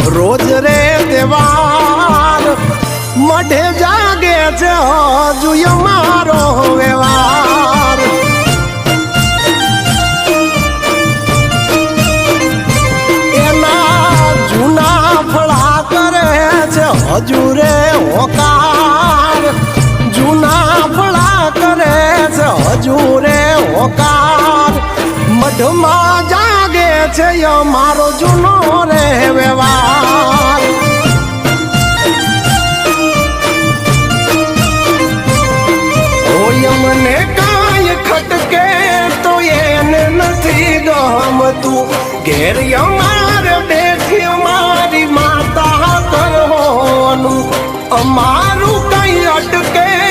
રોજ રે તહેવાર મઢે જાગે છે હજુ મારો વ્યવહાર એના જૂના ફળા કરે છે હજુ રે હોકાર જૂના ફળા કરે છે હજુ રે હોકાર મઢમાં જાગે છે મારો જૂનો રે વ્યવહાર હોય મને કાંઈ ખટકે તો એને નથી ગમતું ઘેર અમારે બેઠી અમારી માતા કરવાનું અમારું કઈ અટકે